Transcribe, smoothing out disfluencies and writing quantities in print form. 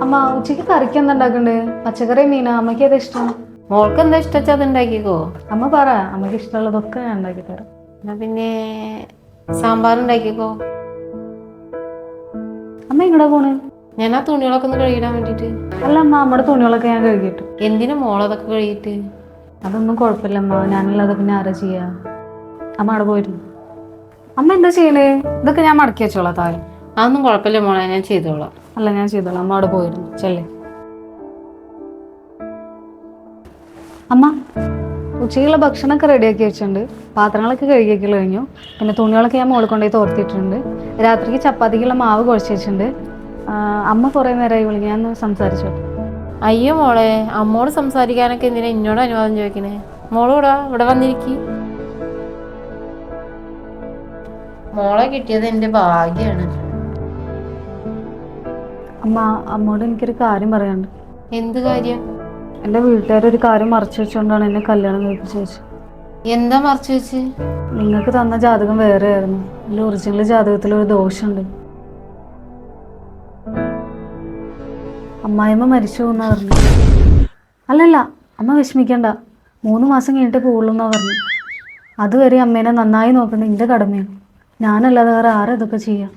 അമ്മ ഉച്ചയ്ക്ക് കറിക്ക് എന്താ ഉണ്ടാക്കണ്ടേ? പച്ചക്കറി മീനാ? അമ്മയ്ക്ക് ഏതാ ഇഷ്ടം? മോൾക്ക് എന്താ ഇഷ്ടച്ചാ അത് ഉണ്ടാക്കിക്കോ. അമ്മ പറ, അമ്മയ്ക്ക് ഇഷ്ടമുള്ളതൊക്കെ ഞാൻ ഉണ്ടാക്കി തരാം. എന്നാ പിന്നെ സാമ്പാർ ഉണ്ടാക്കിക്കോ. അമ്മ എങ്ങടാ പോണ്? ഞാൻ ആ തുണികളൊക്കെ ഒന്ന് കഴുകിടാൻ വേണ്ടിട്ട്. അല്ല അമ്മ, നമ്മുടെ തുണികളൊക്കെ ഞാൻ കഴുകിയിട്ടു. എന്തിനു മോളതൊക്കെ കഴുകിയിട്ട്? അതൊന്നും കുഴപ്പമില്ല അമ്മ, ഞാനുള്ളത് പിന്നെ ആരാ ചെയ്യാ? അമ്മ അവിടെ പോയിരുന്നു. അമ്മ എന്താ ചെയ്യണേ? ഇതൊക്കെ ഞാൻ മടക്കി വെച്ചോളാം താഴെ. അതൊന്നും കുഴപ്പമില്ല മോളെ, ഞാൻ ചെയ്തോളാം. അല്ല ഞാൻ ചെയ്തോളാം, അമ്മ അവിടെ പോയിരുന്നു. ചെല്ലേ അമ്മ. ഉച്ചയ്ക്കുള്ള ഭക്ഷണമൊക്കെ റെഡിയാക്കി വെച്ചിട്ടുണ്ട്. പാത്രങ്ങളൊക്കെ കഴുകിയൊക്കെ കഴിഞ്ഞു. പിന്നെ തുണികളൊക്കെ ഞാൻ മുകളിൽ കൊണ്ടുപോയി തോർത്തിയിട്ടുണ്ട്. രാത്രിക്ക് ചപ്പാത്തിക്കുള്ള മാവ് കുഴച്ച് വെച്ചിട്ടുണ്ട്. അമ്മ കുറേ നേരമായി വിളിക്കും, ഞാൻ സംസാരിച്ചു. അയ്യോ മോളെ, അമ്മോട് സംസാരിക്കാനൊക്കെ എന്തിനാ എന്നോട് അനുവാദം ചോദിക്കണേ? മോളൂടാ ഇവിടെ വന്നിരിക്കി. മോളെ കിട്ടിയത് എൻ്റെ ഭാഗ്യാണ്. അമ്മ, അമ്മോട് എനിക്കൊരു കാര്യം പറയാനുണ്ട്. എന്ത് കാര്യം? എൻ്റെ വീട്ടുകാരൊരു കാര്യം മറച്ചു വെച്ചുകൊണ്ടാണ് എന്നെ കല്യാണം കഴിപ്പിച്ച് വെച്ചത്. എന്താ മറച്ചു വെച്ച്? നിങ്ങൾക്ക് തന്ന ജാതകം വേറെ ആയിരുന്നു. അതിൽ ഒറിജിനൽ ജാതകത്തിൽ ഒരു ദോഷമുണ്ട്. അമ്മായിമ്മ മരിച്ചു എന്നാ പറഞ്ഞു. അല്ലല്ല, അമ്മ വിഷമിക്കണ്ട. 3 മാസം കഴിഞ്ഞിട്ട് പോകുള്ളൂ എന്നാ പറഞ്ഞു. അതുവരെ അമ്മേനെ നന്നായി നോക്കേണ്ടത് എൻ്റെ കടമയാണ്. ഞാനല്ലാതെ വേറെ ആരും ഇതൊക്കെ ചെയ്യാം.